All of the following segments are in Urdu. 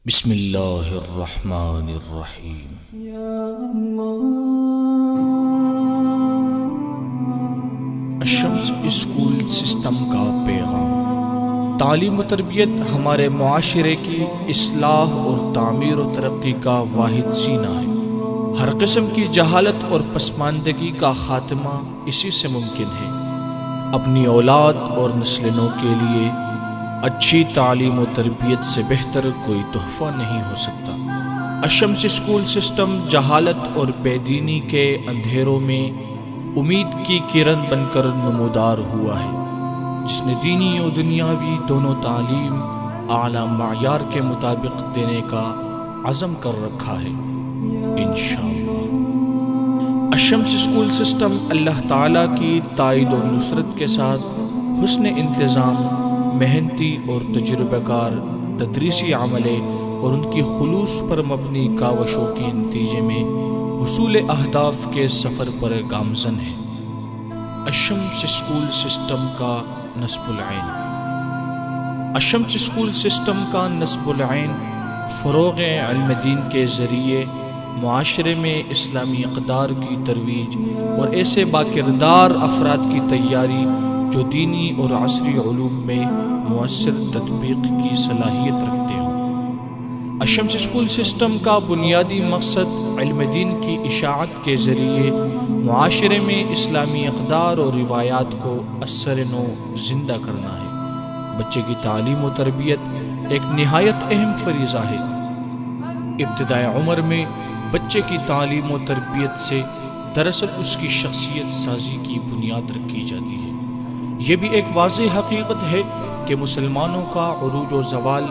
بسم اللہ الرحمن الرحیم۔ الشمس اسکول سسٹم کا پیغام۔ تعلیم و تربیت ہمارے معاشرے کی اصلاح اور تعمیر و ترقی کا واحد زینہ ہے۔ ہر قسم کی جہالت اور پسماندگی کا خاتمہ اسی سے ممکن ہے۔ اپنی اولاد اور نسل نو کے لیے اچھی تعلیم و تربیت سے بہتر کوئی تحفہ نہیں ہو سکتا۔ الشمس اسکول سسٹم جہالت اور بے دینی کے اندھیروں میں امید کی کرن بن کر نمودار ہوا ہے، جس نے دینی و دنیاوی دونوں تعلیم اعلیٰ معیار کے مطابق دینے کا عزم کر رکھا ہے انشاءاللہ۔ الشمس اسکول سسٹم اللہ تعالیٰ کی تائید و نصرت کے ساتھ حسن انتظام، محنتی اور تجربہ کار تدریسی عملے اور ان کی خلوص پر مبنی کاوشوں کے نتیجے میں حصول اہداف کے سفر پر گامزن ہے۔ الشمس اسکول سسٹم کا نصب العین۔ الشمس اسکول سسٹم کا نصب العین فروغ علم دین کے ذریعے معاشرے میں اسلامی اقدار کی ترویج اور ایسے باکردار افراد کی تیاری جو دینی اور عصری علوم میں مؤثر تطبیق کی صلاحیت رکھتے ہوں۔ الشمس اسکول سسٹم کا بنیادی مقصد علم دین کی اشاعت کے ذریعے معاشرے میں اسلامی اقدار اور روایات کو اثر نو زندہ کرنا ہے۔ بچے کی تعلیم و تربیت ایک نہایت اہم فریضہ ہے۔ ابتدائی عمر میں بچے کی تعلیم و تربیت سے دراصل اس کی شخصیت سازی کی بنیاد رکھی جاتی ہے۔ یہ بھی ایک واضح حقیقت ہے کہ مسلمانوں کا عروج و زوال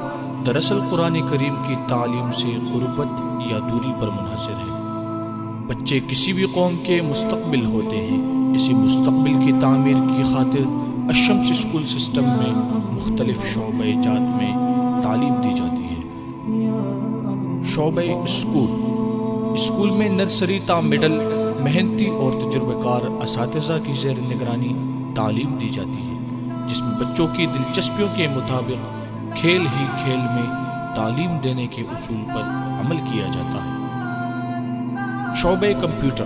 دراصل قرآن کریم کی تعلیم سے غربت یا دوری پر منحصر ہے۔ بچے کسی بھی قوم کے مستقبل ہوتے ہیں۔ اسی مستقبل کی تعمیر کی خاطر الشمس اسکول سسٹم میں مختلف شعبہ جات میں تعلیم دی جاتی ہے۔ شعبہ اسکول میں نرسری تا مڈل محنتی اور تجربہ کار اساتذہ کی زیر نگرانی تعلیم دی جاتی ہے، جس میں بچوں کی دلچسپیوں کے مطابق کھیل ہی کھیل میں تعلیم دینے کے اصول پر عمل کیا جاتا ہے۔ شعبہ کمپیوٹر۔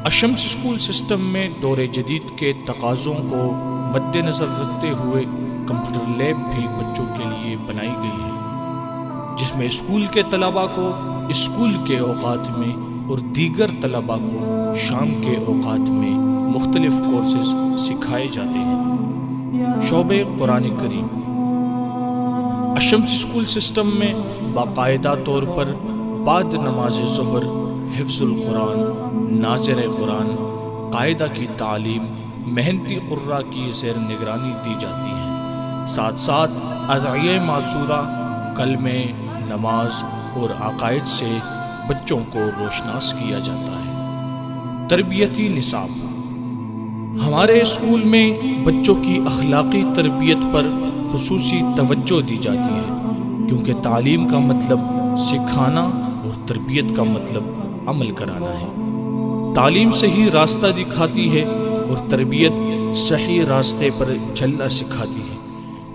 الشمس اسکول سسٹم میں دور جدید کے تقاضوں کو مد نظر رکھتے ہوئے کمپیوٹر لیب بھی بچوں کے لیے بنائی گئی ہے، جس میں اسکول کے طلباء کو اسکول کے اوقات میں اور دیگر طلباء کو شام کے اوقات میں مختلف کورسز سکھائے جاتے ہیں۔ شعبہ قرآن کریم۔ الشمس اسکول سسٹم میں باقاعدہ طور پر بعد نماز ظہر حفظ القرآن، ناظر قرآن، قاعدہ کی تعلیم محنتی قراء کی زیر نگرانی دی جاتی ہے۔ ساتھ ساتھ ادعیہ معصورہ، کلمے، نماز اور عقائد سے بچوں کو روشناس کیا جاتا ہے۔ تربیتی نصاب۔ ہمارے اسکول میں بچوں کی اخلاقی تربیت پر خصوصی توجہ دی جاتی ہے، کیونکہ تعلیم کا مطلب سکھانا اور تربیت کا مطلب عمل کرانا ہے۔ تعلیم صحیح راستہ دکھاتی ہے اور تربیت صحیح راستے پر چلنا سکھاتی ہے۔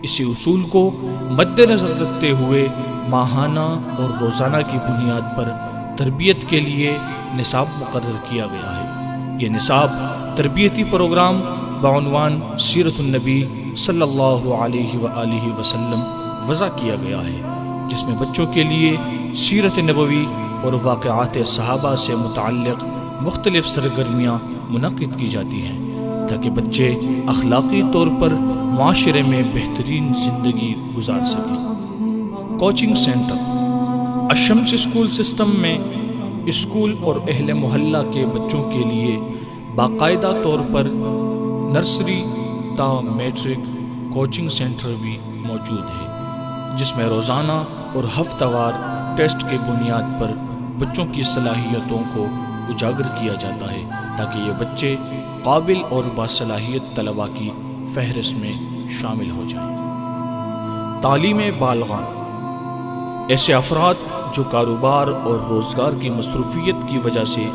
اسی اصول کو مد نظر رکھتے ہوئے ماہانہ اور روزانہ کی بنیاد پر تربیت کے لیے نصاب مقرر کیا گیا ہے۔ یہ نصاب تربیتی پروگرام بعنوان سیرت النبی صلی اللہ علیہ وآلہ وسلم وضع کیا گیا ہے، جس میں بچوں کے لیے سیرت نبوی اور واقعات صحابہ سے متعلق مختلف سرگرمیاں منعقد کی جاتی ہیں، تاکہ بچے اخلاقی طور پر معاشرے میں بہترین زندگی گزار سکیں۔ Coaching centre. الشمس اسکول سسٹم میں اسکول اور اہل محلہ کے بچوں کے لیے باقاعدہ طور پر نرسری تا میٹرک کوچنگ سینٹر بھی موجود ہے، جس میں روزانہ اور ہفتہ وار ٹیسٹ کے بنیاد پر بچوں کی صلاحیتوں کو اجاگر کیا جاتا ہے، تاکہ یہ بچے قابل اور باصلاحیت طلباء کی فہرست میں شامل ہو جائیں۔ تعلیم بالغان۔ ایسے افراد جو کاروبار اور روزگار کی مصروفیت کی وجہ سے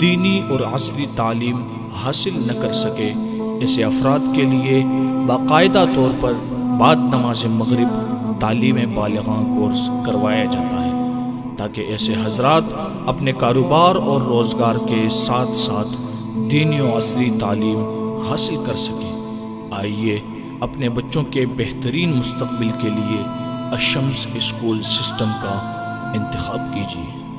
دینی اور عصری تعلیم حاصل نہ کر سکے، ایسے افراد کے لیے باقاعدہ طور پر بعد نماز مغرب تعلیم بالغاں کورس کروایا جاتا ہے تاکہ ایسے حضرات اپنے کاروبار اور روزگار کے ساتھ ساتھ دینی و عصری تعلیم حاصل کر سکیں۔ آئیے اپنے بچوں کے بہترین مستقبل کے لیے الشمس اسکول سسٹم کا انتخاب کیجیے۔